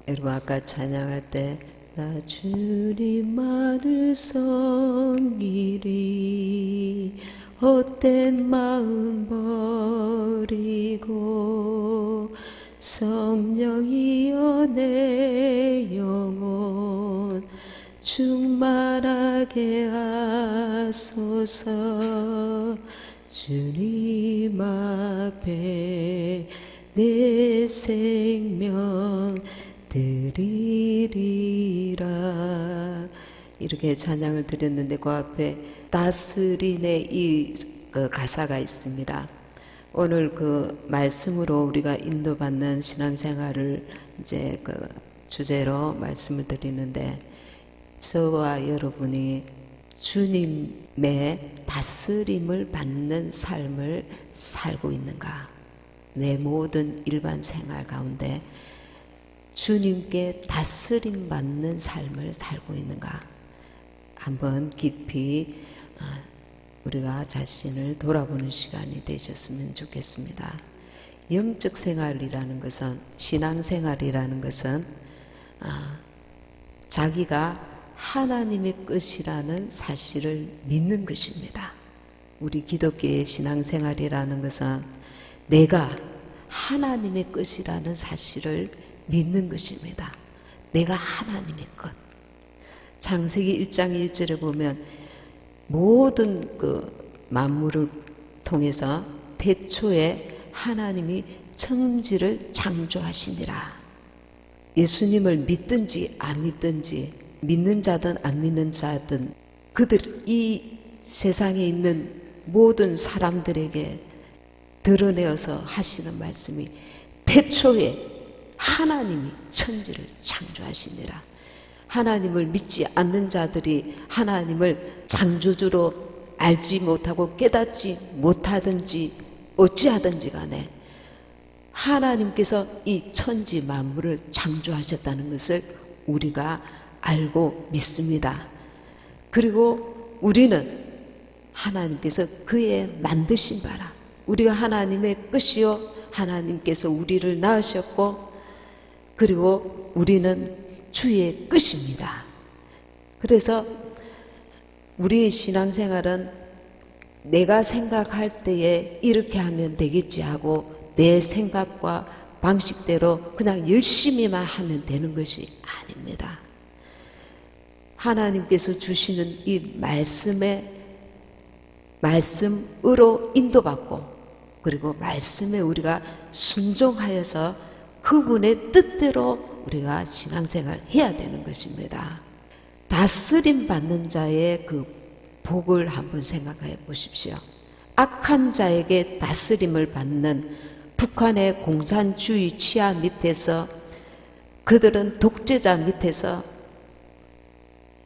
여러분 아까 찬양할 때 나 주님만을 섬기리 헛된 마음 버리고 성령이여 내 영혼 충만하게 하소서. 주님 앞에 내 생명 드리리라. 이렇게 찬양을 드렸는데 그 앞에 다스린의 이 가사가 있습니다. 오늘 그 말씀으로 우리가 인도받는 신앙생활을 이제 그 주제로 말씀을 드리는데, 저와 여러분이 주님의 다스림을 받는 삶을 살고 있는가? 내 모든 일반 생활 가운데 주님께 다스림 받는 삶을 살고 있는가? 한번 깊이 우리가 자신을 돌아보는 시간이 되셨으면 좋겠습니다. 영적 생활이라는 것은, 신앙생활이라는 것은 자기가 하나님의 것이라는 사실을 믿는 것입니다. 우리 기독교의 신앙생활이라는 것은 내가 하나님의 것이라는 사실을 믿는 것입니다. 내가 하나님의 것. 창세기 1장 1절에 보면 모든 그 만물을 통해서 태초에 하나님이 천지를 창조하시니라. 예수님을 믿든지 안 믿든지, 믿는 자든 안 믿는 자든, 그들 이 세상에 있는 모든 사람들에게 드러내어서 하시는 말씀이 태초에 하나님이 천지를 창조하시니라. 하나님을 믿지 않는 자들이 하나님을 창조주로 알지 못하고 깨닫지 못하든지 어찌하든지 간에 하나님께서 이 천지 만물을 창조하셨다는 것을 우리가 알고 믿습니다. 그리고 우리는 하나님께서 그의 만드신 바라, 우리가 하나님의 것이요 하나님께서 우리를 낳으셨고, 그리고 우리는 주의 것입니다. 그래서 우리의 신앙생활은 내가 생각할 때에 이렇게 하면 되겠지 하고 내 생각과 방식대로 그냥 열심히만 하면 되는 것이 아닙니다. 하나님께서 주시는 이 말씀으로 인도받고, 그리고 말씀에 우리가 순종하여서 그분의 뜻대로 우리가 신앙생활 해야 되는 것입니다. 다스림 받는 자의 그 복을 한번 생각해 보십시오. 악한 자에게 다스림을 받는 북한의 공산주의 치하 밑에서, 그들은 독재자 밑에서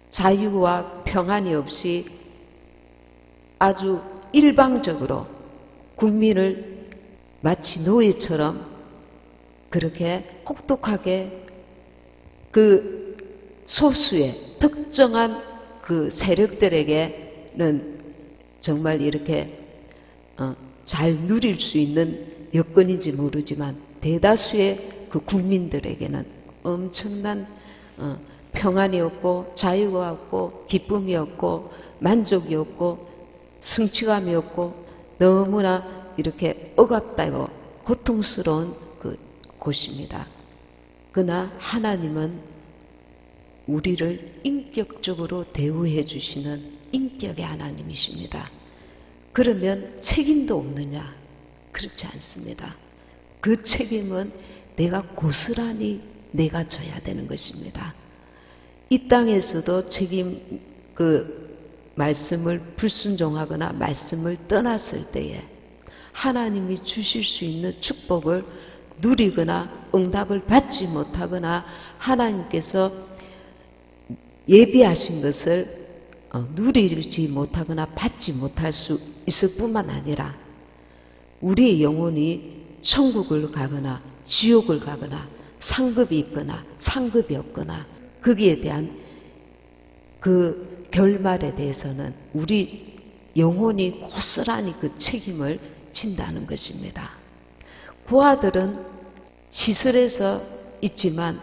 자유와 평안이 없이 아주 일방적으로 국민을 마치 노예처럼 그렇게 혹독하게 그 소수의 특정한 그 세력들에게는 정말 이렇게 잘 누릴 수 있는 여건인지 모르지만 대다수의 그 국민들에게는 엄청난 평안이 없고 자유가 없고 기쁨이 없고 만족이 없고 성취감이 없고 너무나 이렇게 억압되고 고통스러운 그 곳입니다. 그러나 하나님은 우리를 인격적으로 대우해 주시는 인격의 하나님이십니다. 그러면 책임도 없느냐? 그렇지 않습니다. 그 책임은 내가 고스란히 내가 져야 되는 것입니다. 이 땅에서도 말씀을 불순종하거나 말씀을 떠났을 때에 하나님이 주실 수 있는 축복을 누리거나 응답을 받지 못하거나 하나님께서 예비하신 것을 누리지 못하거나 받지 못할 수 있을 뿐만 아니라 우리의 영혼이 천국을 가거나 지옥을 가거나 상급이 있거나 상급이 없거나 거기에 대한 그 결말에 대해서는 우리 영혼이 고스란히 그 책임을 진다는 것입니다. 고아들은 시설에서 있지만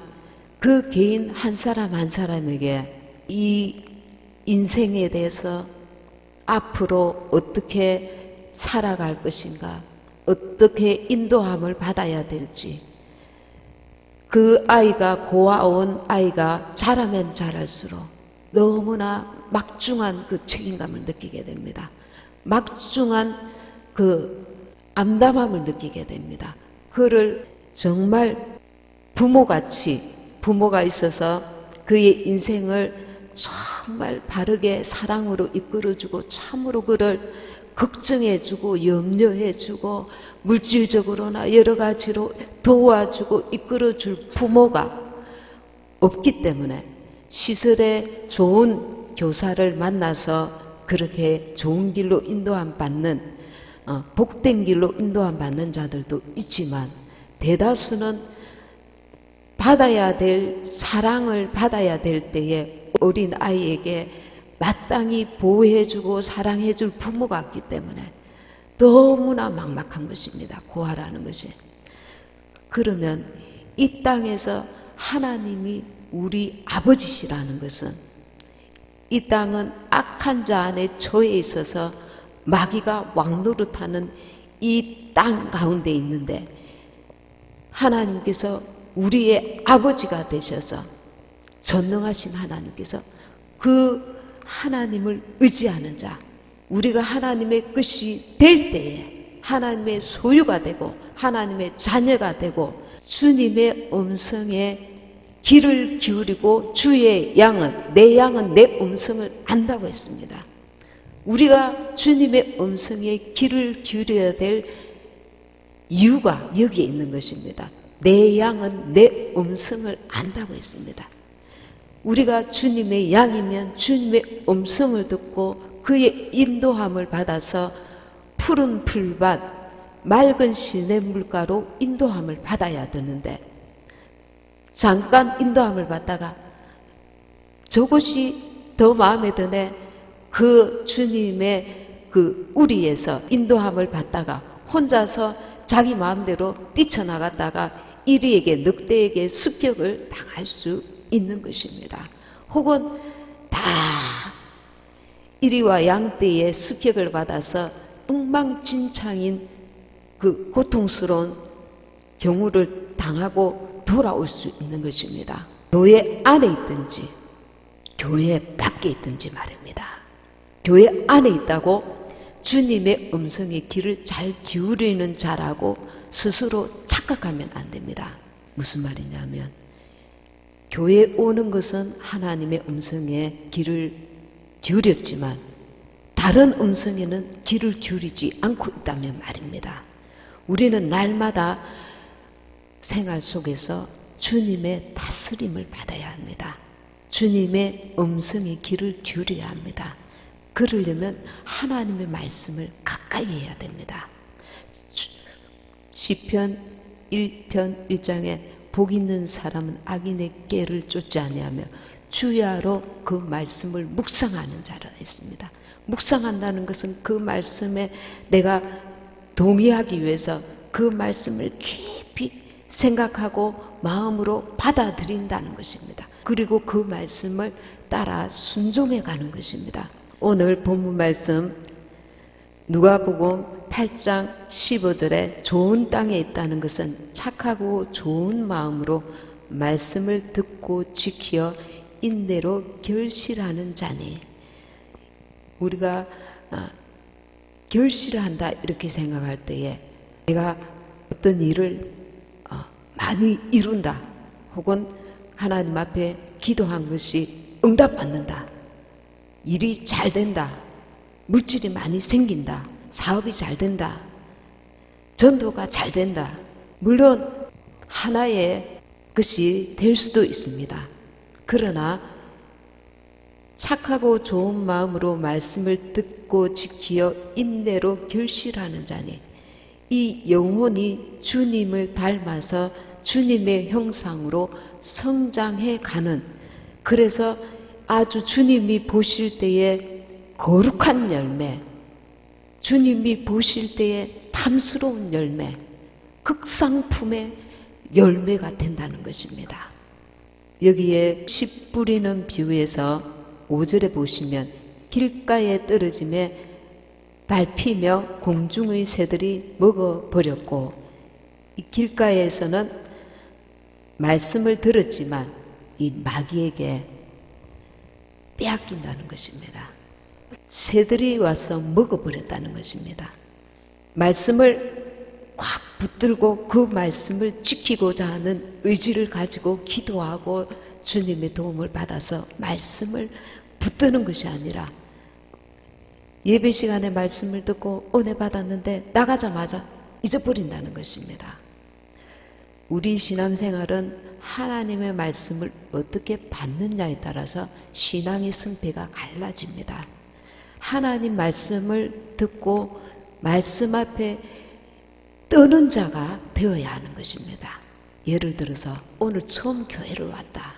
그 개인 한 사람 한 사람에게 이 인생에 대해서 앞으로 어떻게 살아갈 것인가, 어떻게 인도함을 받아야 될지, 그 아이가 고아온 아이가 자라면 자랄수록 너무나 막중한 그 책임감을 느끼게 됩니다. 막중한 그 암담함을 느끼게 됩니다. 그를 정말 부모같이, 부모가 있어서 그의 인생을 정말 바르게 사랑으로 이끌어주고 참으로 그를 걱정해주고 염려해주고 물질적으로나 여러 가지로 도와주고 이끌어줄 부모가 없기 때문에 시설에 좋은 교사를 만나서 그렇게 좋은 길로 인도함 받는, 복된 길로 인도함 받는 자들도 있지만, 대다수는 받아야 될 사랑을 받아야 될 때에 어린 아이에게 마땅히 보호해주고 사랑해줄 부모가 없기 때문에 너무나 막막한 것입니다. 고아라는 것이. 그러면 이 땅에서 하나님이 우리 아버지시라는 것은, 이 땅은 악한 자 안에 처해 있어서 마귀가 왕노릇하는 이 땅 가운데 있는데, 하나님께서 우리의 아버지가 되셔서, 전능하신 하나님께서 그 하나님을 의지하는 자, 우리가 하나님의 것이 될 때에 하나님의 소유가 되고 하나님의 자녀가 되고 주님의 음성에 귀를 기울이고 주의 양은, 내 양은 내 음성을 안다고 했습니다. 우리가 주님의 음성에 귀를 기울여야 될 이유가 여기에 있는 것입니다. 내 양은 내 음성을 안다고 했습니다. 우리가 주님의 양이면 주님의 음성을 듣고 그의 인도함을 받아서 푸른 풀밭, 맑은 시냇물가로 인도함을 받아야 되는데, 잠깐 인도함을 받다가 저것이 더 마음에 드네, 그 주님의 그 우리에서 인도함을 받다가 혼자서 자기 마음대로 뛰쳐나갔다가 이리에게 늑대에게 습격을 당할 수 있는 것입니다. 혹은 다 이리와 양떼의 습격을 받아서 엉망진창인 그 고통스러운 경우를 당하고 돌아올 수 있는 것입니다. 교회 안에 있든지 교회 밖에 있든지 말입니다. 교회 안에 있다고 주님의 음성에 귀를 잘 기울이는 자라고 스스로 착각하면 안 됩니다. 무슨 말이냐면, 교회에 오는 것은 하나님의 음성에 귀를 기울였지만 다른 음성에는 귀를 기울이지 않고 있다면 말입니다. 우리는 날마다 생활 속에서 주님의 다스림을 받아야 합니다. 주님의 음성에 귀를 기울여야 합니다. 그러려면 하나님의 말씀을 가까이 해야 됩니다. 시편 1편 1장에 복 있는 사람은 악인의 꾀를 쫓지 아니하며 주야로 그 말씀을 묵상하는 자라 했습니다. 묵상한다는 것은 그 말씀에 내가 동의하기 위해서 그 말씀을 깊이 생각하고 마음으로 받아들인다는 것입니다. 그리고 그 말씀을 따라 순종해 가는 것입니다. 오늘 본문 말씀 누가복음 8장 15절에 좋은 땅에 있다는 것은 착하고 좋은 마음으로 말씀을 듣고 지키어 인내로 결실하는 자니, 우리가 결실한다 이렇게 생각할 때에 내가 어떤 일을 많이 이룬다, 혹은 하나님 앞에 기도한 것이 응답받는다, 일이 잘 된다, 물질이 많이 생긴다, 사업이 잘 된다, 전도가 잘 된다. 물론 하나의 것이 될 수도 있습니다. 그러나 착하고 좋은 마음으로 말씀을 듣고 지키어 인내로 결실하는 자니, 이 영혼이 주님을 닮아서 주님의 형상으로 성장해 가는, 그래서 아주 주님이 보실 때에 거룩한 열매, 주님이 보실 때에 탐스러운 열매, 극상품의 열매가 된다는 것입니다. 여기에 씨 뿌리는 비유에서 5절에 보시면 길가에 떨어짐에 밟히며 공중의 새들이 먹어버렸고, 이 길가에서는 말씀을 들었지만 이 마귀에게 빼앗긴다는 것입니다. 새들이 와서 먹어버렸다는 것입니다. 말씀을 꽉 붙들고 그 말씀을 지키고자 하는 의지를 가지고 기도하고 주님의 도움을 받아서 말씀을 붙드는 것이 아니라, 예배 시간에 말씀을 듣고 은혜 받았는데 나가자마자 잊어버린다는 것입니다. 우리 신앙생활은 하나님의 말씀을 어떻게 받느냐에 따라서 신앙의 승패가 갈라집니다. 하나님 말씀을 듣고 말씀 앞에 떠는 자가 되어야 하는 것입니다. 예를 들어서 오늘 처음 교회를 왔다.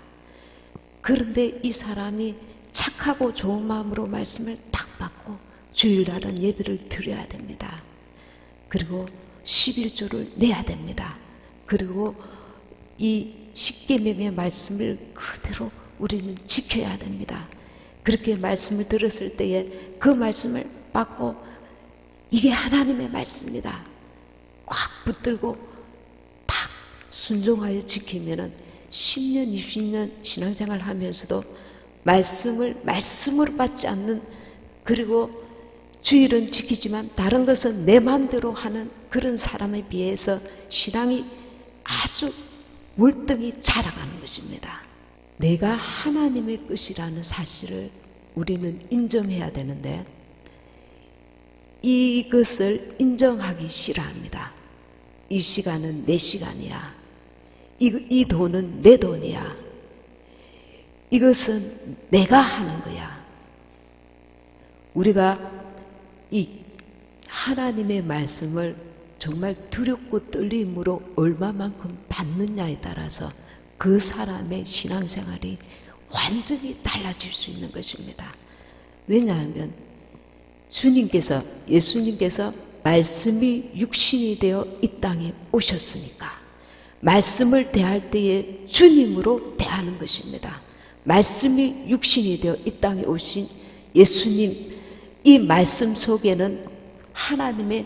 그런데 이 사람이 착하고 좋은 마음으로 말씀을 딱 받고 주일날은 예배를 드려야 됩니다. 그리고 11조를 내야 됩니다. 그리고 이 십계명의 말씀을 그대로 우리는 지켜야 됩니다. 그렇게 말씀을 들었을 때에 그 말씀을 받고 이게 하나님의 말씀이다 꽉 붙들고 딱 순종하여 지키면은 10년, 20년 신앙생활 하면서도 말씀을 말씀으로 받지 않는, 그리고 주일은 지키지만 다른 것은 내 마음대로 하는 그런 사람에 비해서 신앙이 아주 월등히 자라가는 것입니다. 내가 하나님의 것이라는 사실을 우리는 인정해야 되는데 이것을 인정하기 싫어합니다. 이 시간은 내 시간이야. 이 돈은 내 돈이야. 이것은 내가 하는 거야. 우리가 이 하나님의 말씀을 정말 두렵고 떨림으로 얼마만큼 받느냐에 따라서 그 사람의 신앙생활이 완전히 달라질 수 있는 것입니다. 왜냐하면 예수님께서 말씀이 육신이 되어 이 땅에 오셨으니까 말씀을 대할 때에 주님으로 대하는 것입니다. 말씀이 육신이 되어 이 땅에 오신 예수님, 이 말씀 속에는 하나님의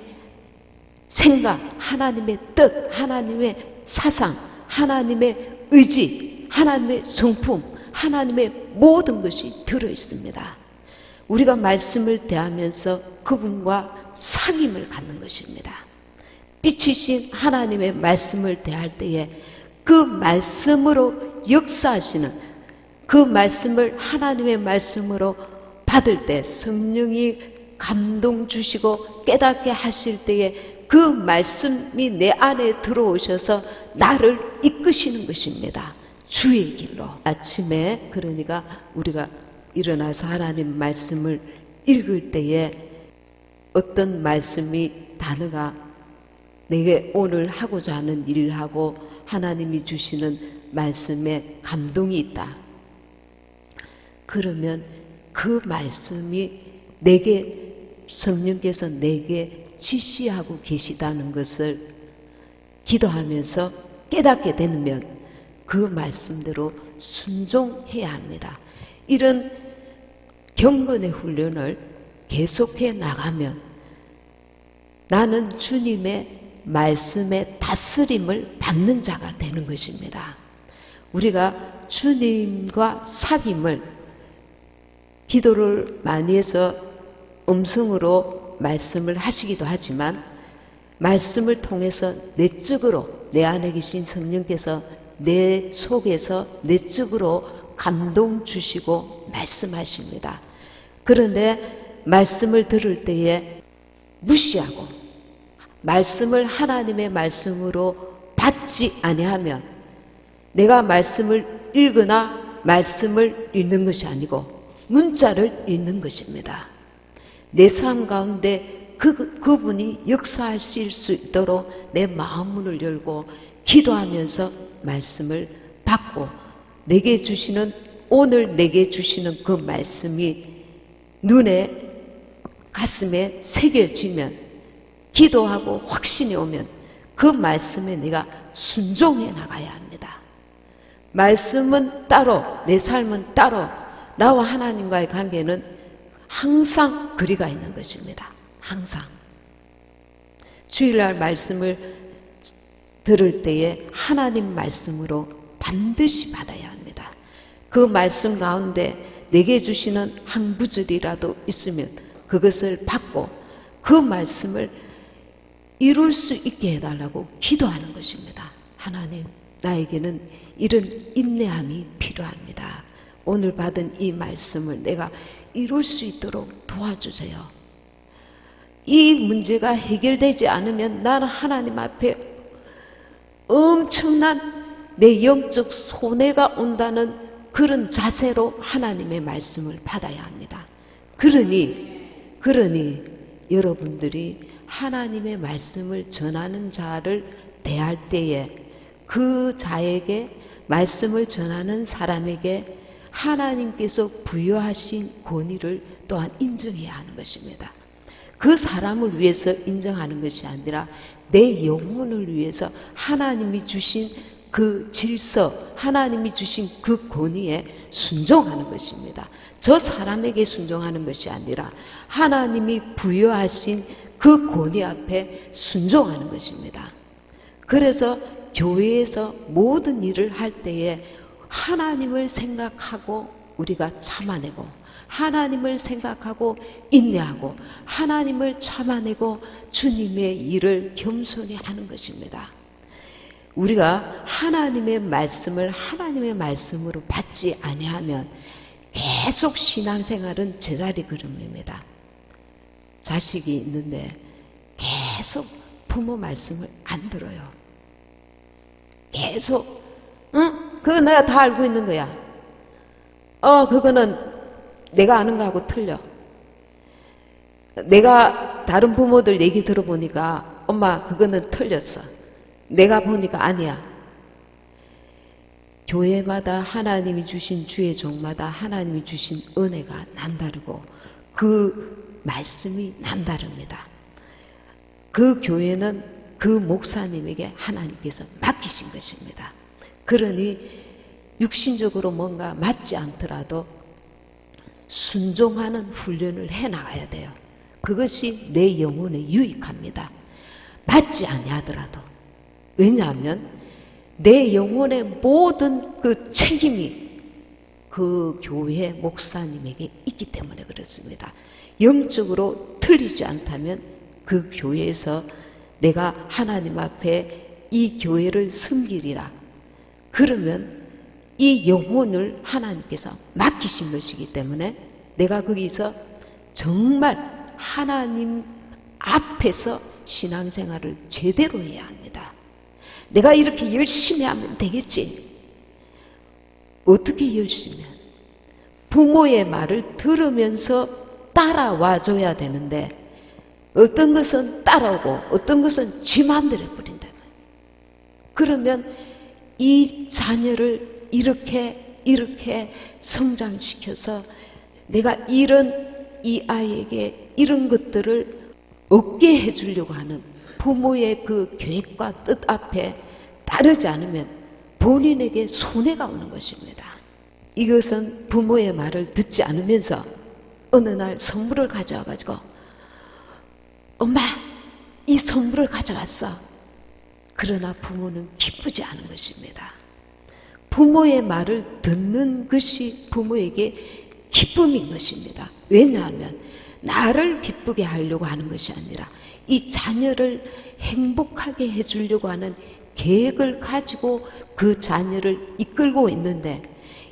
생각, 하나님의 뜻, 하나님의 사상, 하나님의 의지, 하나님의 성품, 하나님의 모든 것이 들어있습니다. 우리가 말씀을 대하면서 그분과 사귐을 갖는 것입니다. 빛이신 하나님의 말씀을 대할 때에 그 말씀으로 역사하시는, 그 말씀을 하나님의 말씀으로 받을 때 성령이 감동 주시고 깨닫게 하실 때에 그 말씀이 내 안에 들어오셔서 나를 이끄시는 것입니다. 주의 길로. 아침에 그러니까 우리가 일어나서 하나님 말씀을 읽을 때에 어떤 말씀이 단어가 내게 오늘 하고자 하는 일을 하고 하나님이 주시는 말씀에 감동이 있다. 그러면 그 말씀이 내게 성령께서 내게 지시하고 계시다는 것을 기도하면서 깨닫게 되면 그 말씀대로 순종해야 합니다. 이런 경건의 훈련을 계속해 나가면 나는 주님의 말씀의 다스림을 받는 자가 되는 것입니다. 우리가 주님과 사귐을 기도를 많이 해서 음성으로 말씀을 하시기도 하지만 말씀을 통해서 내적으로 내 안에 계신 성령께서 내 속에서 내적으로 감동 주시고 말씀하십니다. 그런데 말씀을 들을 때에 무시하고 말씀을 하나님의 말씀으로 받지 아니하면 내가 말씀을 읽거나 말씀을 읽는 것이 아니고 문자를 읽는 것입니다. 내 삶 가운데 그분이 역사하실 수 있도록 내 마음문을 열고 기도하면서 말씀을 받고 내게 주시는, 오늘 내게 주시는 그 말씀이 눈에 가슴에 새겨지면, 기도하고 확신이 오면 그 말씀에 내가 순종해 나가야 합니다. 말씀은 따로, 내 삶은 따로, 나와 하나님과의 관계는 항상 거리가 있는 것입니다. 항상. 주일날 말씀을 들을 때에 하나님 말씀으로 반드시 받아야 합니다. 그 말씀 가운데 내게 주시는 한 구절이라도 있으면 그것을 받고 그 말씀을 이룰 수 있게 해달라고 기도하는 것입니다. 하나님, 나에게는 이런 인내함이 필요합니다. 오늘 받은 이 말씀을 내가 이룰 수 있도록 도와주세요. 이 문제가 해결되지 않으면 나는 하나님 앞에 엄청난 내 영적 손해가 온다는 그런 자세로 하나님의 말씀을 받아야 합니다. 그러니 여러분들이 하나님의 말씀을 전하는 자를 대할 때에 그 자에게 말씀을 전하는 사람에게 하나님께서 부여하신 권위를 또한 인정해야 하는 것입니다. 그 사람을 위해서 인정하는 것이 아니라 내 영혼을 위해서 하나님이 주신 그 질서, 하나님이 주신 그 권위에 순종하는 것입니다. 저 사람에게 순종하는 것이 아니라 하나님이 부여하신 그 권위 앞에 순종하는 것입니다. 그래서 교회에서 모든 일을 할 때에 하나님을 생각하고 우리가 참아내고, 하나님을 생각하고 인내하고, 하나님을 참아내고 주님의 일을 겸손히 하는 것입니다. 우리가 하나님의 말씀을 하나님의 말씀으로 받지 아니하면 계속 신앙생활은 제자리 걸음입니다. 자식이 있는데 계속 부모 말씀을 안 들어요. 계속 그거 내가 다 알고 있는 거야. 그거는 내가 아는 거하고 틀려. 내가 다른 부모들 얘기 들어보니까 엄마 그거는 틀렸어. 내가 보니까 아니야. 교회마다 하나님이 주신 주의 종마다 하나님이 주신 은혜가 남다르고 그 말씀이 남다릅니다. 그 교회는 그 목사님에게 하나님께서 맡기신 것입니다. 그러니 육신적으로 뭔가 맞지 않더라도 순종하는 훈련을 해나가야 돼요. 그것이 내 영혼에 유익합니다. 맞지 아니하더라도. 왜냐하면 내 영혼의 모든 그 책임이 그 교회 목사님에게 있기 때문에 그렇습니다. 영적으로 틀리지 않다면 그 교회에서 내가 하나님 앞에 이 교회를 섬기리라. 그러면 이 영혼을 하나님께서 맡기신 것이기 때문에 내가 거기서 정말 하나님 앞에서 신앙생활을 제대로 해야 합니다. 내가 이렇게 열심히 하면 되겠지. 어떻게 열심히 하냐? 부모의 말을 들으면서 따라와 줘야 되는데 어떤 것은 따라오고 어떤 것은 지 마음대로 해버린다. 그러면 이 자녀를 이렇게 성장시켜서 내가 이 아이에게 이런 것들을 얻게 해주려고 하는 부모의 그 계획과 뜻 앞에 따르지 않으면 본인에게 손해가 오는 것입니다. 이것은 부모의 말을 듣지 않으면서 어느 날 선물을 가져와가지고 엄마 이 선물을 가져왔어. 그러나 부모는 기쁘지 않은 것입니다. 부모의 말을 듣는 것이 부모에게 기쁨인 것입니다. 왜냐하면 나를 기쁘게 하려고 하는 것이 아니라 이 자녀를 행복하게 해주려고 하는 계획을 가지고 그 자녀를 이끌고 있는데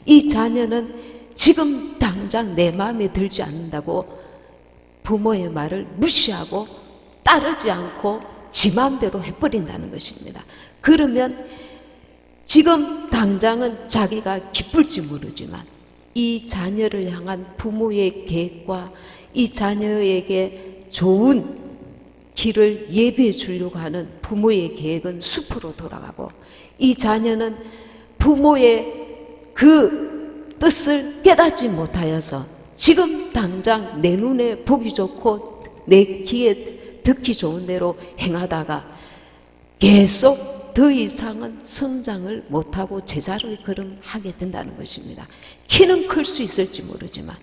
이 자녀는 지금 당장 내 마음에 들지 않는다고 부모의 말을 무시하고 따르지 않고 지 마음대로 해버린다는 것입니다. 그러면 지금 당장은 자기가 기쁠지 모르지만 이 자녀를 향한 부모의 계획과 이 자녀에게 좋은 길을 예비해 주려고 하는 부모의 계획은 숲으로 돌아가고 이 자녀는 부모의 그 뜻을 깨닫지 못하여서 지금 당장 내 눈에 보기 좋고 내 귀에 듣기 좋은 대로 행하다가 계속 더 이상은 성장을 못하고 제자리를 걸음하게 된다는 것입니다. 키는 클 수 있을지 모르지만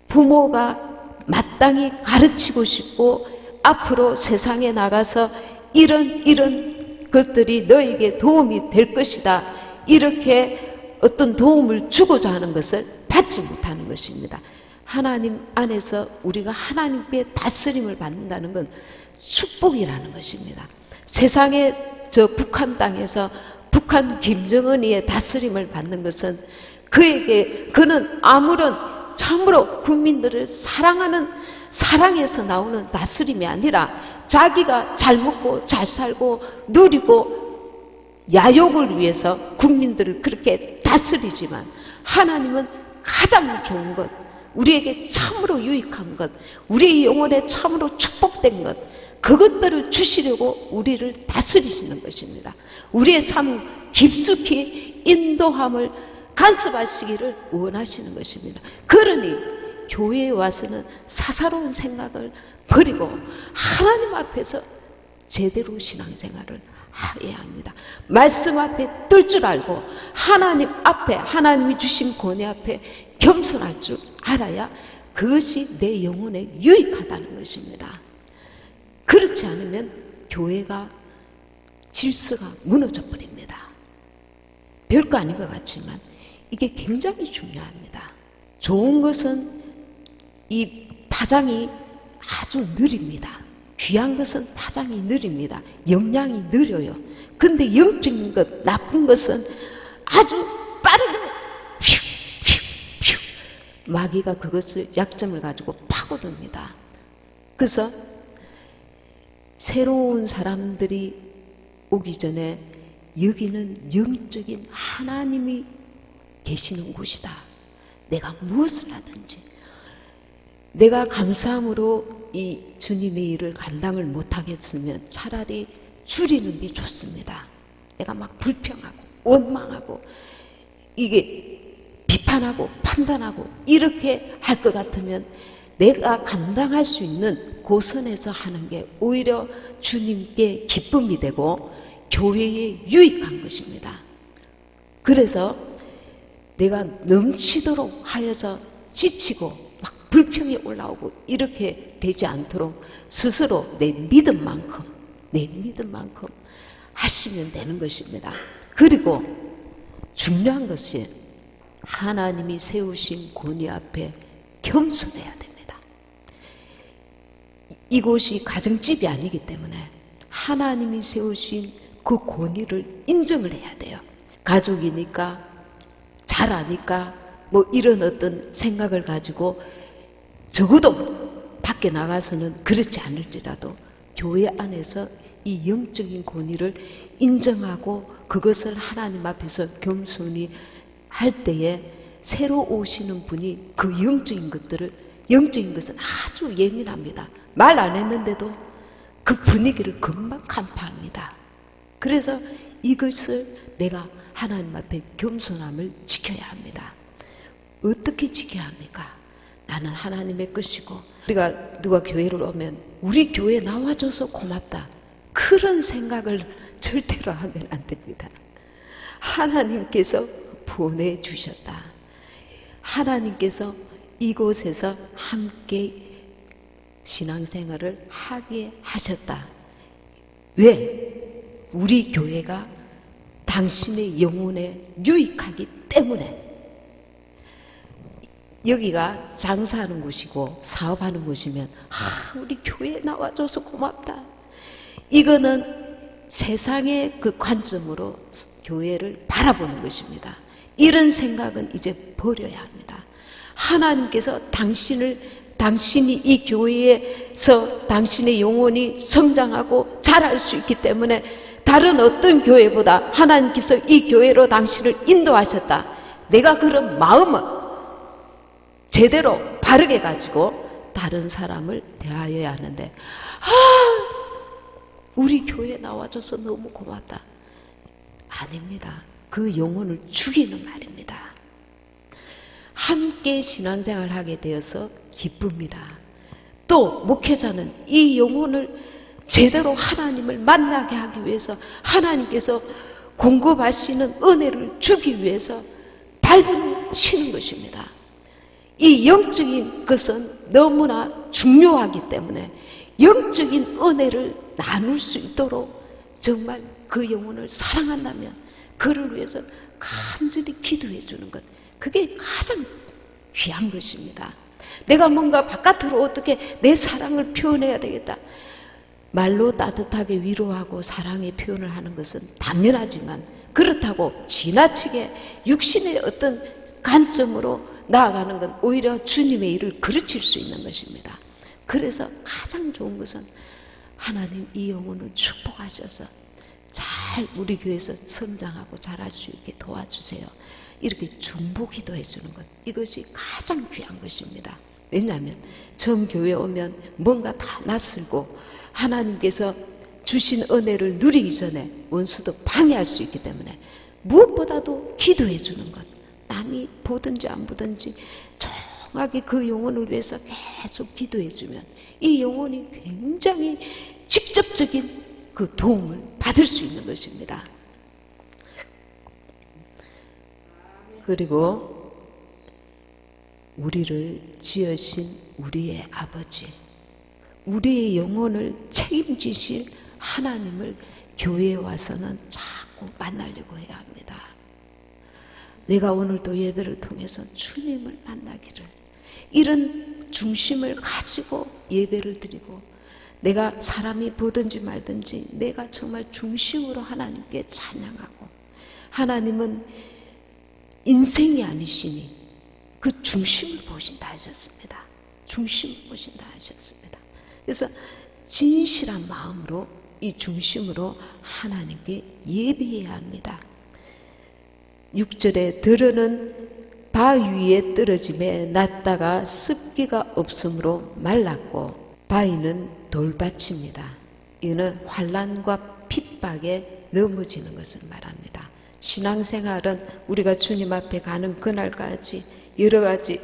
부모가 마땅히 가르치고 싶고 앞으로 세상에 나가서 이런 것들이 너에게 도움이 될 것이다, 이렇게 어떤 도움을 주고자 하는 것을 받지 못하는 것입니다. 하나님 안에서 우리가 하나님께 다스림을 받는다는 건 축복이라는 것입니다. 세상에 저 북한 땅에서 북한 김정은이의 다스림을 받는 것은 그는 아무런 참으로 국민들을 사랑하는 사랑에서 나오는 다스림이 아니라 자기가 잘 먹고 잘 살고 누리고 야욕을 위해서 국민들을 그렇게 다스리지만, 하나님은 가장 좋은 것, 우리에게 참으로 유익한 것, 우리 영혼에 참으로 축복된 것, 그것들을 주시려고 우리를 다스리시는 것입니다. 우리의 삶 깊숙이 인도함을 간섭하시기를 원하시는 것입니다. 그러니 교회에 와서는 사사로운 생각을 버리고 하나님 앞에서 제대로 신앙생활을 해야 합니다. 말씀 앞에 뜰 줄 알고 하나님 앞에, 하나님이 주신 권위 앞에 겸손할 줄 알아야 그것이 내 영혼에 유익하다는 것입니다. 그렇지 않으면 교회가 질서가 무너져 버립니다. 별거 아닌 것 같지만 이게 굉장히 중요합니다. 좋은 것은 이 파장이 아주 느립니다. 귀한 것은 파장이 느립니다. 영향이 느려요. 근데 영적인 것, 나쁜 것은 아주 빠르게 마귀가 그것을 약점을 가지고 파고듭니다. 그래서 새로운 사람들이 오기 전에 여기는 영적인 하나님이 계시는 곳이다. 내가 무엇을 하든지 내가 감사함으로 이 주님의 일을 감당을 못하겠으면 차라리 줄이는 게 좋습니다. 내가 막 불평하고 원망하고 이게 비판하고 판단하고 이렇게 할 것 같으면 내가 감당할 수 있는 고선에서 하는 게 오히려 주님께 기쁨이 되고 교회에 유익한 것입니다. 그래서 내가 넘치도록 하여서 지치고 막 불평이 올라오고 이렇게 되지 않도록 스스로 내 믿음만큼 하시면 되는 것입니다. 그리고 중요한 것이 하나님이 세우신 권위 앞에 겸손해야 됩니다. 이곳이 가정집이 아니기 때문에 하나님이 세우신 그 권위를 인정을 해야 돼요. 가족이니까 잘 아니까 뭐 이런 어떤 생각을 가지고 적어도 밖에 나가서는 그렇지 않을지라도 교회 안에서 이 영적인 권위를 인정하고 그것을 하나님 앞에서 겸손히 할 때에 새로 오시는 분이 그 영적인 것은 아주 예민합니다. 말 안 했는데도 그 분위기를 금방 간파합니다. 그래서 이것을 내가 하나님 앞에 겸손함을 지켜야 합니다. 어떻게 지켜야 합니까? 나는 하나님의 것이고, 우리가 누가 교회를 오면 우리 교회 나와줘서 고맙다, 그런 생각을 절대로 하면 안 됩니다. 하나님께서 보내주셨다. 하나님께서 이곳에서 함께 신앙생활을 하게 하셨다. 왜? 우리 교회가 당신의 영혼에 유익하기 때문에. 여기가 장사하는 곳이고 사업하는 곳이면 우리 교회에 나와줘서 고맙다, 이거는 세상의 그 관점으로 교회를 바라보는 것입니다. 이런 생각은 이제 버려야 합니다. 하나님께서 당신이 이 교회에서 당신의 영혼이 성장하고 자랄 수 있기 때문에 다른 어떤 교회보다 하나님께서 이 교회로 당신을 인도하셨다. 내가 그런 마음을 제대로 바르게 가지고 다른 사람을 대하여야 하는데, 우리 교회에 나와줘서 너무 고맙다, 아닙니다. 그 영혼을 죽이는 말입니다. 함께 신앙생활을 하게 되어서 기쁩니다. 또 목회자는 이 영혼을 제대로 하나님을 만나게 하기 위해서 하나님께서 공급하시는 은혜를 주기 위해서 밟으시는 것입니다. 이 영적인 것은 너무나 중요하기 때문에 영적인 은혜를 나눌 수 있도록 정말 그 영혼을 사랑한다면 그를 위해서 간절히 기도해 주는 것, 그게 가장 귀한 것입니다. 내가 뭔가 바깥으로 어떻게 내 사랑을 표현해야 되겠다, 말로 따뜻하게 위로하고 사랑의 표현을 하는 것은 당연하지만 그렇다고 지나치게 육신의 어떤 관점으로 나아가는 건 오히려 주님의 일을 그르칠 수 있는 것입니다. 그래서 가장 좋은 것은 하나님 이 영혼을 축복하셔서 잘 우리 교회에서 성장하고 자랄 수 있게 도와주세요, 이렇게 중보기도 해주는 것, 이것이 가장 귀한 것입니다. 왜냐하면 처음 교회에 오면 뭔가 다 낯설고 하나님께서 주신 은혜를 누리기 전에 원수도 방해할 수 있기 때문에 무엇보다도 기도해 주는 것, 남이 보든지 안 보든지 정확하게 그 영혼을 위해서 계속 기도해 주면 이 영혼이 굉장히 직접적인 그 도움을 받을 수 있는 것입니다. 그리고 우리를 지으신 우리의 아버지, 우리의 영혼을 책임지실 하나님을 교회에 와서는 자꾸 만나려고 해야 합니다. 내가 오늘도 예배를 통해서 주님을 만나기를, 이런 중심을 가지고 예배를 드리고, 내가 사람이 보든지 말든지 내가 정말 중심으로 하나님께 찬양하고, 하나님은 인생이 아니시니 그 중심을 보신다 하셨습니다. 중심을 보신다 하셨습니다. 그래서 진실한 마음으로 이 중심으로 하나님께 예배해야 합니다. 6절에 들으는 바위에 떨어짐에 났다가 습기가 없으므로 말랐고 바위는 돌밭입니다. 이는 환난과 핍박에 넘어지는 것을 말합니다. 신앙생활은 우리가 주님 앞에 가는 그날까지 여러 가지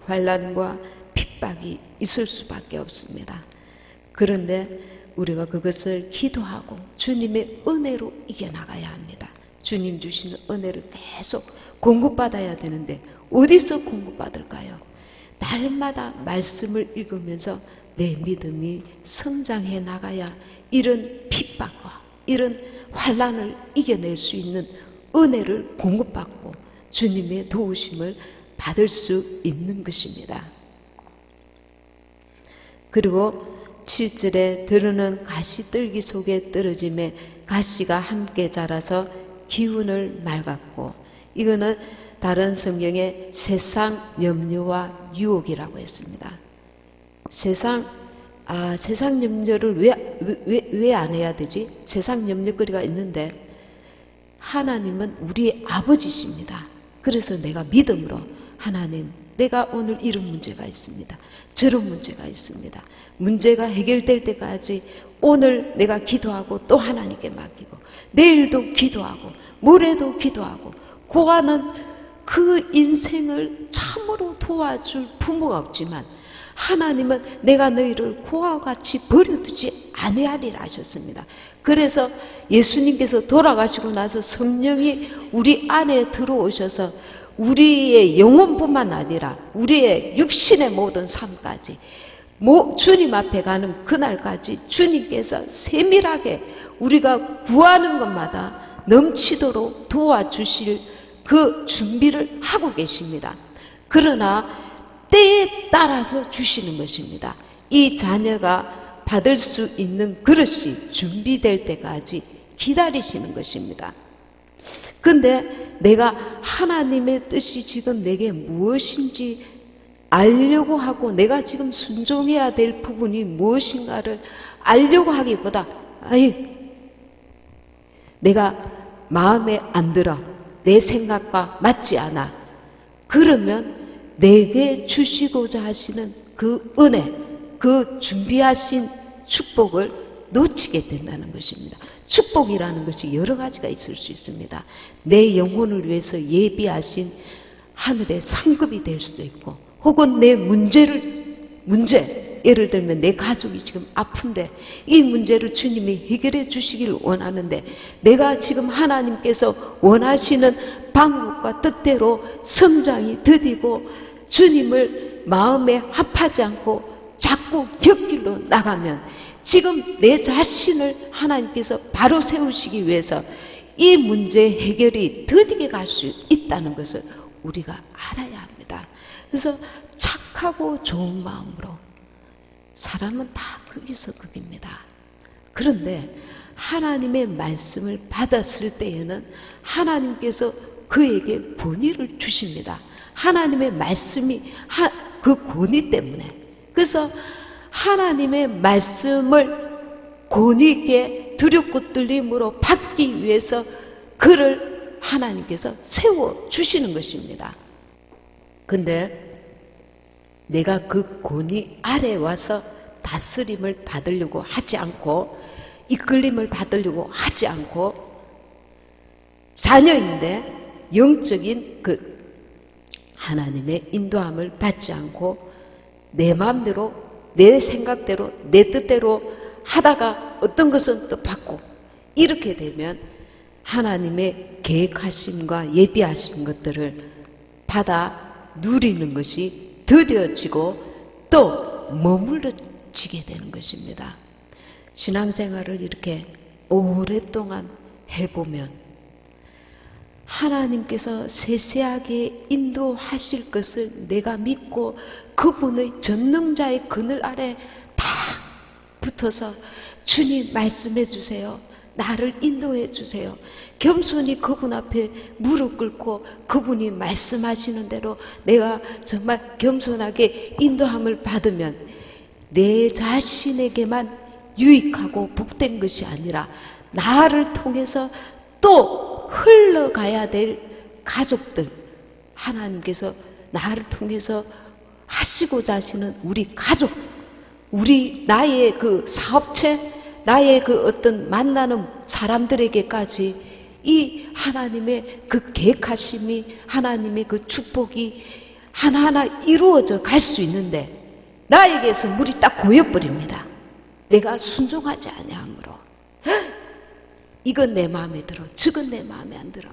환난과 핍박이 있을 수밖에 없습니다. 그런데 우리가 그것을 기도하고 주님의 은혜로 이겨나가야 합니다. 주님 주시는 은혜를 계속 공급받아야 되는데 어디서 공급받을까요? 날마다 말씀을 읽으면서 내 믿음이 성장해 나가야 이런 핍박과 이런 환난을 이겨낼 수 있는 은혜를 공급받고 주님의 도우심을 받을 수 있는 것입니다. 그리고 7절에 들으는 가시떨기 속에 떨어짐에 가시가 함께 자라서 기운을 맑았고, 이거는 다른 성경에 세상 염려와 유혹이라고 했습니다. 세상 염려를 왜 안 해야 되지? 세상 염려거리가 있는데 하나님은 우리의 아버지십니다. 그래서 내가 믿음으로 하나님, 내가 오늘 이런 문제가 있습니다. 저런 문제가 있습니다. 문제가 해결될 때까지 오늘 내가 기도하고 또 하나님께 맡기고 내일도 기도하고 모레도 기도하고 고하는 그 인생을 참으로 도와줄 부모가 없지만 하나님은 내가 너희를 고아와 같이 버려두지 아니하리라 하셨습니다. 그래서 예수님께서 돌아가시고 나서 성령이 우리 안에 들어오셔서 우리의 영혼뿐만 아니라 우리의 육신의 모든 삶까지 주님 앞에 가는 그날까지 주님께서 세밀하게 우리가 구하는 것마다 넘치도록 도와주실 그 준비를 하고 계십니다. 그러나 때에 따라서 주시는 것입니다. 이 자녀가 받을 수 있는 그릇이 준비될 때까지 기다리시는 것입니다. 근데 내가 하나님의 뜻이 지금 내게 무엇인지 알려고 하고 내가 지금 순종해야 될 부분이 무엇인가를 알려고 하기보다 내가 마음에 안 들어, 내 생각과 맞지 않아, 그러면 내게 주시고자 하시는 그 은혜, 그 준비하신 축복을 놓치게 된다는 것입니다. 축복이라는 것이 여러 가지가 있을 수 있습니다. 내 영혼을 위해서 예비하신 하늘의 상급이 될 수도 있고, 혹은 내 문제, 예를 들면 내 가족이 지금 아픈데 이 문제를 주님이 해결해 주시기를 원하는데 내가 지금 하나님께서 원하시는 방법과 뜻대로 성장이 더디고 주님을 마음에 합하지 않고 자꾸 곁길로 나가면 지금 내 자신을 하나님께서 바로 세우시기 위해서 이 문제 해결이 더디게 갈 수 있다는 것을 우리가 알아야 합니다. 그래서 착하고 좋은 마음으로 사람은 다 거기서 거기입니다. 그런데 하나님의 말씀을 받았을 때에는 하나님께서 그에게 권위를 주십니다. 하나님의 말씀이 그 권위 때문에. 그래서 하나님의 말씀을 권위 있게 두렵고 떨림으로 받기 위해서 그를 하나님께서 세워주시는 것입니다. 근데 내가 그 권위 아래 와서 다스림을 받으려고 하지 않고 이끌림을 받으려고 하지 않고 자녀인데 영적인 그 하나님의 인도함을 받지 않고 내 마음대로 내 생각대로 내 뜻대로 하다가 어떤 것은 또 받고 이렇게 되면 하나님의 계획하심과 예비하신 것들을 받아 누리는 것이 더뎌지고 또 머물러지게 되는 것입니다. 신앙생활을 이렇게 오랫동안 해보면 하나님께서 세세하게 인도하실 것을 내가 믿고 그분의 전능자의 그늘 아래 다 붙어서 주님 말씀해 주세요. 나를 인도해 주세요. 겸손히 그분 앞에 무릎 꿇고 그분이 말씀하시는 대로 내가 정말 겸손하게 인도함을 받으면 내 자신에게만 유익하고 복된 것이 아니라 나를 통해서 또 흘러가야 될 가족들, 하나님께서 나를 통해서 하시고자 하시는 우리 가족, 나의 그 사업체, 나의 그 어떤 만나는 사람들에게까지 이 하나님의 그 계획하심이, 하나님의 그 축복이 하나하나 이루어져 갈 수 있는데 나에게서 물이 딱 고여버립니다. 내가 순종하지 아니함으로. 이건 내 마음에 들어, 저건 내 마음에 안 들어.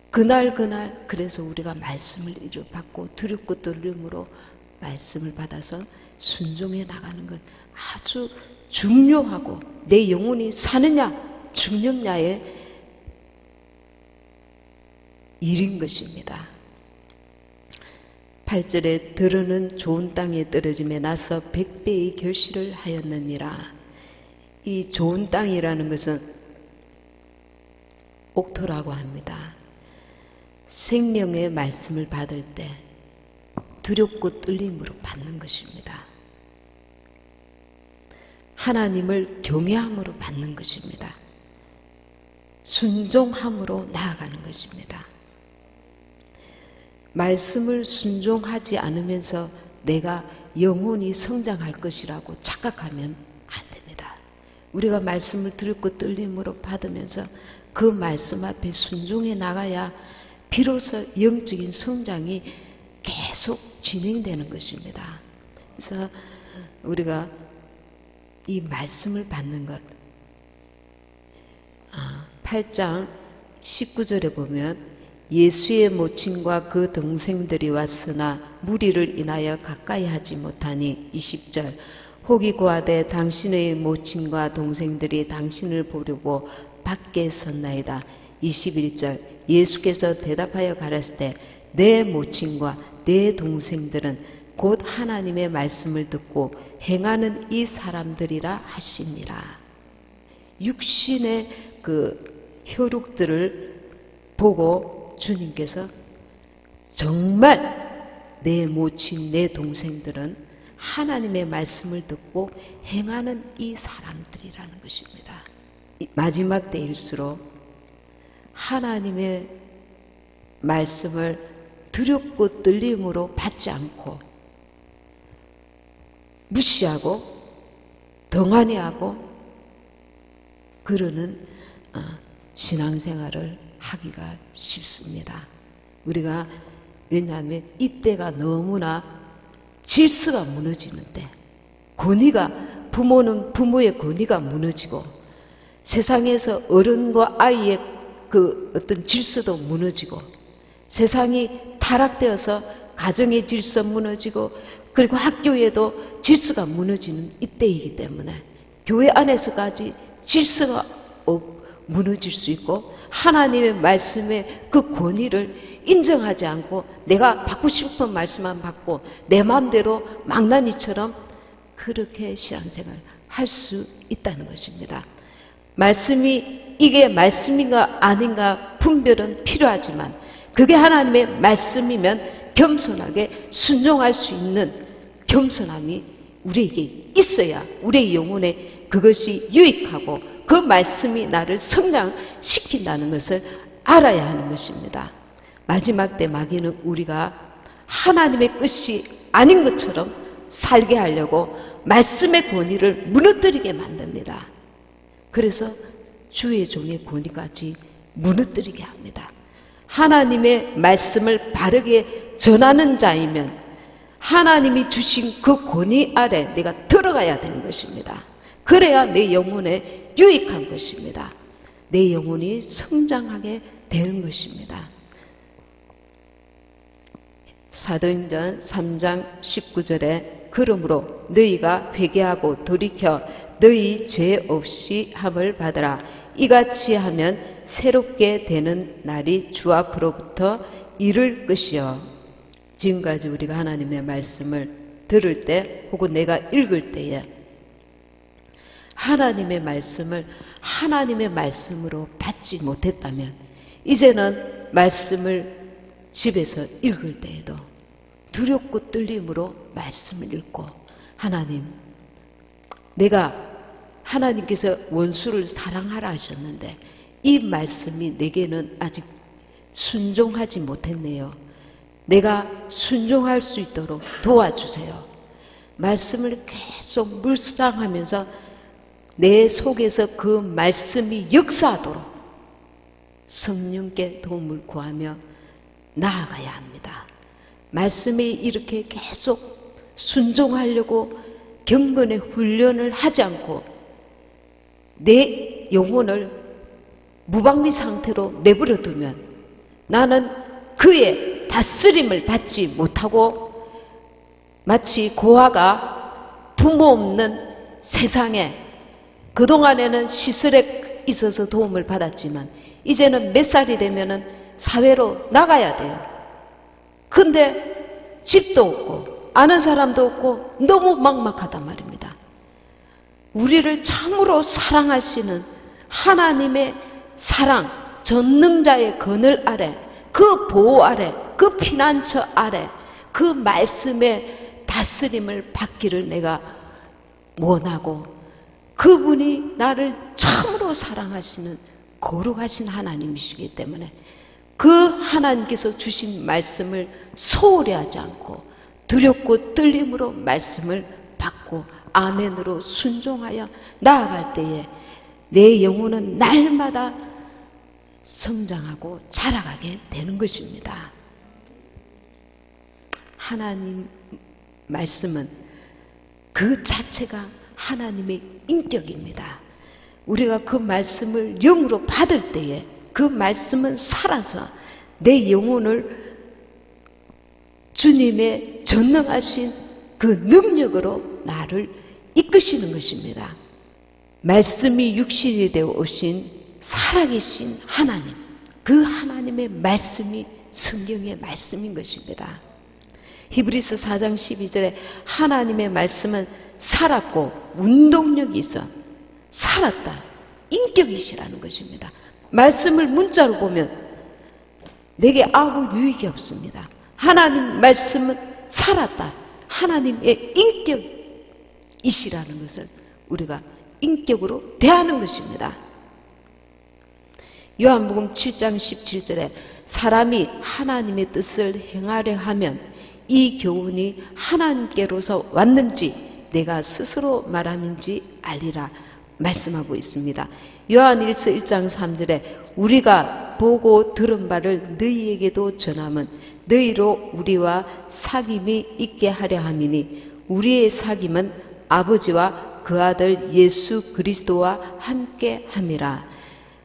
그날 그래서 우리가 말씀을 받고 두렵고 떨림으로 말씀을 받아서 순종해 나가는 것 아주 중요하고 내 영혼이 사느냐 죽느냐의 일인 것입니다. 8절에 들으는 좋은 땅에 떨어짐에 나서 100배의 결실을 하였느니라. 이 좋은 땅이라는 것은 옥토라고 합니다. 생명의 말씀을 받을 때 두렵고 떨림으로 받는 것입니다. 하나님을 경외함으로 받는 것입니다. 순종함으로 나아가는 것입니다. 말씀을 순종하지 않으면서 내가 영혼이 성장할 것이라고 착각하면 안 됩니다. 우리가 말씀을 두렵고 떨림으로 받으면서 그 말씀 앞에 순종해 나가야 비로소 영적인 성장이 계속 진행되는 것입니다. 그래서 우리가 이 말씀을 받는 것, 8장 19절에 보면 예수의 모친과 그 동생들이 왔으나 무리를 인하여 가까이 하지 못하니 20절 혹이 고하되 당신의 모친과 동생들이 당신을 보려고 밖에 섰나이다. 21절 예수께서 대답하여 가라사대 때 내 모친과 내 동생들은 곧 하나님의 말씀을 듣고 행하는 이 사람들이라 하시니라. 육신의 그 혈육들을 보고 주님께서 정말 내 모친, 내 동생들은 하나님의 말씀을 듣고 행하는 이 사람들이라는 것입니다. 마지막 때일수록 하나님의 말씀을 두렵고 떨림으로 받지 않고 무시하고 덩하니하고 그러는 신앙생활을 하기가 쉽습니다. 우리가 왜냐하면 이때가 너무나 질서가 무너지는데, 권위가, 부모는 부모의 권위가 무너지고 세상에서 어른과 아이의 그 어떤 질서도 무너지고 세상이 타락되어서 가정의 질서 무너지고 그리고 학교에도 질서가 무너지는 이때이기 때문에 교회 안에서까지 질서가 무너질 수 있고 하나님의 말씀의 그 권위를 인정하지 않고 내가 받고 싶은 말씀만 받고 내 마음대로 망나니처럼 그렇게 신앙생활 할 수 있다는 것입니다. 말씀이 이게 말씀인가 아닌가 분별은 필요하지만 그게 하나님의 말씀이면 겸손하게 순종할 수 있는 겸손함이 우리에게 있어야 우리의 영혼에 그것이 유익하고 그 말씀이 나를 성장시킨다는 것을 알아야 하는 것입니다. 마지막 때 마귀는 우리가 하나님의 뜻이 아닌 것처럼 살게 하려고 말씀의 권위를 무너뜨리게 만듭니다. 그래서 주의 종의 권위까지 무너뜨리게 합니다. 하나님의 말씀을 바르게 전하는 자이면 하나님이 주신 그 권위 아래 내가 들어가야 되는 것입니다. 그래야 내 영혼에 유익한 것입니다. 내 영혼이 성장하게 되는 것입니다. 사도행전 3장 19절에 그러므로 너희가 회개하고 돌이켜 너희 죄 없이 함을 받으라. 이같이 하면 새롭게 되는 날이 주 앞으로부터 이를 것이요. 지금까지 우리가 하나님의 말씀을 들을 때 혹은 내가 읽을 때에 하나님의 말씀을 하나님의 말씀으로 받지 못했다면 이제는 말씀을 집에서 읽을 때에도 두렵고 떨림으로 말씀을 읽고 하나님, 내가 하나님께서 원수를 사랑하라 하셨는데 이 말씀이 내게는 아직 순종하지 못했네요. 내가 순종할 수 있도록 도와주세요. 말씀을 계속 묵상하면서 내 속에서 그 말씀이 역사하도록 성령께 도움을 구하며 나아가야 합니다. 말씀에 이렇게 계속 순종하려고 경건의 훈련을 하지 않고 내 영혼을 무방비 상태로 내버려 두면 나는 그의 다스림을 받지 못하고 마치 고아가 부모 없는 세상에 그동안에는 시설에 있어서 도움을 받았지만 이제는 몇 살이 되면은 사회로 나가야 돼요. 근데 집도 없고 아는 사람도 없고 너무 막막하단 말입니다. 우리를 참으로 사랑하시는 하나님의 사랑, 전능자의 그늘 아래, 그 보호 아래, 그 피난처 아래, 그 말씀의 다스림을 받기를 내가 원하고 그분이 나를 참으로 사랑하시는 거룩하신 하나님이시기 때문에 그 하나님께서 주신 말씀을 소홀히 하지 않고 두렵고 떨림으로 말씀을 받고 아멘으로 순종하여 나아갈 때에 내 영혼은 날마다 성장하고 자라가게 되는 것입니다. 하나님 말씀은 그 자체가 하나님의 인격입니다. 우리가 그 말씀을 영으로 받을 때에 그 말씀은 살아서 내 영혼을 주님의 전능하신 그 능력으로 나를 이끄시는 것입니다. 말씀이 육신이 되어 오신 살아계신 하나님, 그 하나님의 말씀이 성경의 말씀인 것입니다. 히브리서 4장 12절에 하나님의 말씀은 살았고 운동력이 있어 살았다, 인격이시라는 것입니다. 말씀을 문자로 보면 내게 아무 유익이 없습니다. 하나님 말씀은 살았다, 하나님의 인격이시라는 것을 우리가 인격으로 대하는 것입니다. 요한복음 7장 17절에 사람이 하나님의 뜻을 행하려 하면 이 교훈이 하나님께로서 왔는지 내가 스스로 말함인지 알리라 말씀하고 있습니다. 요한일서 1장 3절에 우리가 우리가 보고 들은 바를 너희에게도 전함은 너희로 우리와 사귐이 있게 하려 함이니 우리의 사귐은 아버지와 그 아들 예수 그리스도와 함께 함이라.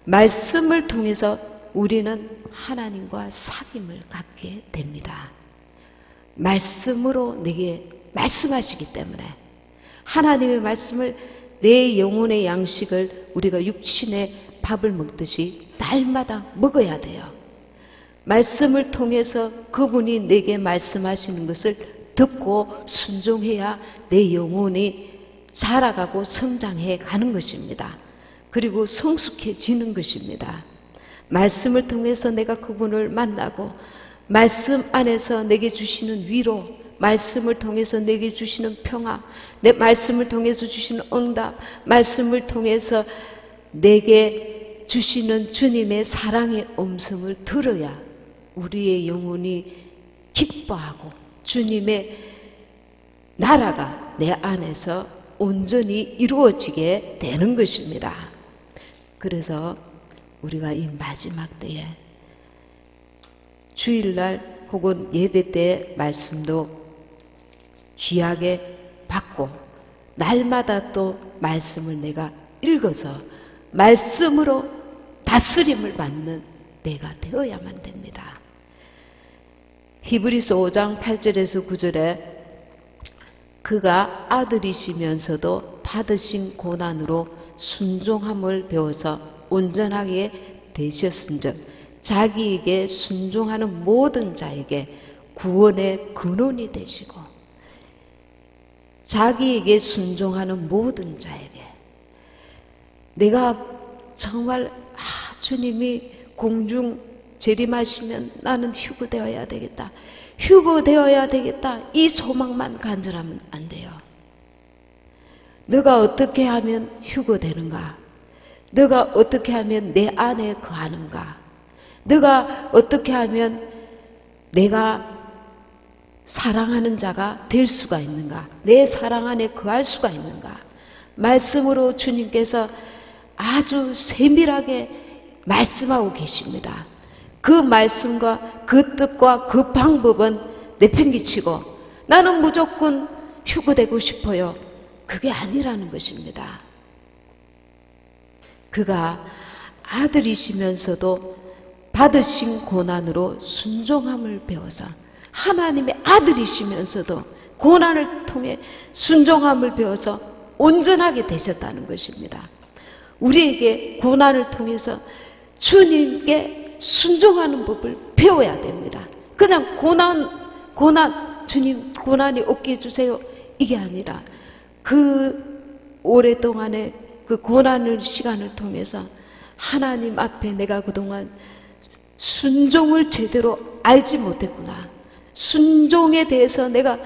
말씀을 통해서 우리는 하나님과 사귐을 갖게 됩니다. 말씀으로 내게 말씀하시기 때문에 하나님의 말씀을, 내 영혼의 양식을 우리가 육신의 밥을 먹듯이 날마다 먹어야 돼요. 말씀을 통해서 그분이 내게 말씀하시는 것을 듣고 순종해야 내 영혼이 자라가고 성장해 가는 것입니다. 그리고 성숙해지는 것입니다. 말씀을 통해서 내가 그분을 만나고 말씀 안에서 내게 주시는 위로, 말씀을 통해서 내게 주시는 평화, 내 말씀을 통해서 주시는 응답, 말씀을 통해서 내게 주시는 주님의 사랑의 음성을 들어야 우리의 영혼이 기뻐하고 주님의 나라가 내 안에서 온전히 이루어지게 되는 것입니다. 그래서 우리가 이 마지막 때에 주일날 혹은 예배 때 말씀도 귀하게 받고 날마다 또 말씀을 내가 읽어서 말씀으로 다스림을 받는 내가 되어야만 됩니다. 히브리서 5장 8절에서 9절에 그가 아들이시면서도 받으신 고난으로 순종함을 배워서 온전하게 되셨은즉 자기에게 순종하는 모든 자에게 구원의 근원이 되시고, 자기에게 순종하는 모든 자에게, 내가 정말 주님이 공중 재림하시면 나는 휴거되어야 되겠다, 휴거되어야 되겠다, 이 소망만 간절하면 안 돼요. 너가 어떻게 하면 휴거되는가? 너가 어떻게 하면 내 안에 거하는가? 너가 어떻게 하면 내가 사랑하는 자가 될 수가 있는가? 내 사랑 안에 거할 수가 있는가? 말씀으로 주님께서 아주 세밀하게 말씀하고 계십니다. 그 말씀과 그 뜻과 그 방법은 내팽개치고 나는 무조건 휴거되고 싶어요, 그게 아니라는 것입니다. 그가 아들이시면서도 받으신 고난으로 순종함을 배워서, 하나님의 아들이시면서도 고난을 통해 순종함을 배워서 온전하게 되셨다는 것입니다. 우리에게 고난을 통해서 주님께 순종하는 법을 배워야 됩니다. 그냥 고난, 주님 고난이 없게 해주세요, 이게 아니라 그 오랫동안의 그 고난의 시간을 통해서 하나님 앞에 내가 그동안 순종을 제대로 알지 못했구나, 순종에 대해서 내가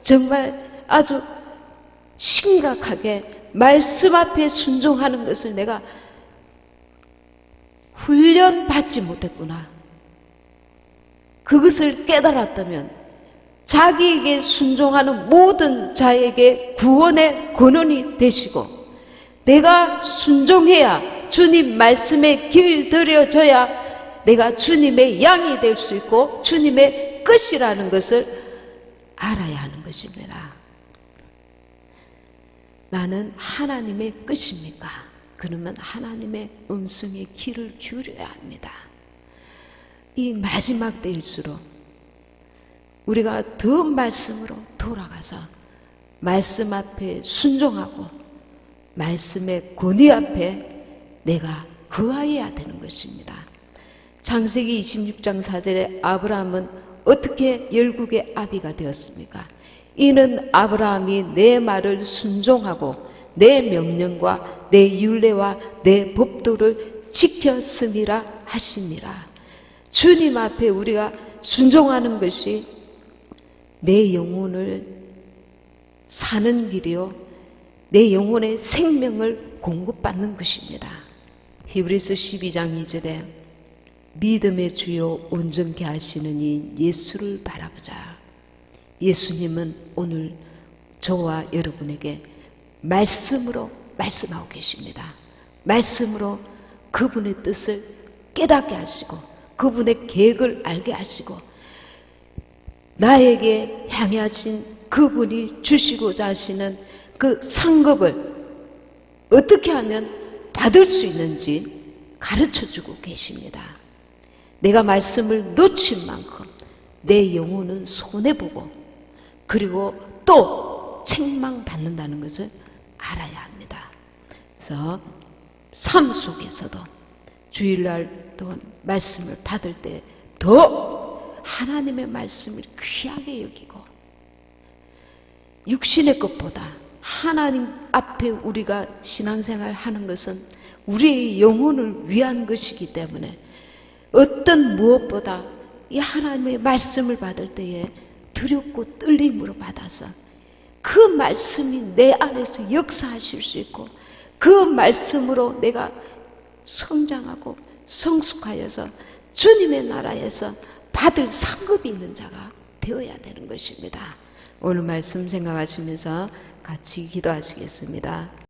정말 아주 심각하게 말씀 앞에 순종하는 것을 내가 훈련받지 못했구나, 그것을 깨달았다면 자기에게 순종하는 모든 자에게 구원의 근원이 되시고, 내가 순종해야 주님 말씀에 길들여져야 내가 주님의 양이 될 수 있고 주님의 끝이라는 것을 알아야 하는 것입니다. 나는 하나님의 끝입니까? 그러면 하나님의 음성에 귀를 기울여야 합니다. 이 마지막 때일수록 우리가 더 말씀으로 돌아가서 말씀 앞에 순종하고 말씀의 권위 앞에 내가 거하여야 되는 것입니다. 창세기 26장 4절에 아브라함은 어떻게 열국의 아비가 되었습니까? 이는 아브라함이 내 말을 순종하고 내 명령과 내 율례와 내 법도를 지켰음이라 하시니라. 주님 앞에 우리가 순종하는 것이 내 영혼을 사는 길이요, 내 영혼의 생명을 공급받는 것입니다. 히브리서 12장 2절에 믿음의 주요 온전케 하시는 이 예수를 바라보자. 예수님은 오늘 저와 여러분에게 말씀으로 말씀하고 계십니다. 말씀으로 그분의 뜻을 깨닫게 하시고 그분의 계획을 알게 하시고 나에게 향해 하신 그분이 주시고자 하시는 그 상급을 어떻게 하면 받을 수 있는지 가르쳐주고 계십니다. 내가 말씀을 놓친 만큼 내 영혼은 손해보고 그리고 또 책망받는다는 것을 알아야 합니다. 그래서 삶 속에서도 주일날 또 말씀을 받을 때 더 하나님의 말씀을 귀하게 여기고 육신의 것보다 하나님 앞에 우리가 신앙생활 하는 것은 우리의 영혼을 위한 것이기 때문에 어떤 무엇보다 이 하나님의 말씀을 받을 때에 두렵고 떨림으로 받아서 그 말씀이 내 안에서 역사하실 수 있고 그 말씀으로 내가 성장하고 성숙하여서 주님의 나라에서 받을 상급이 있는 자가 되어야 되는 것입니다. 오늘 말씀 생각하시면서 같이 기도하시겠습니다.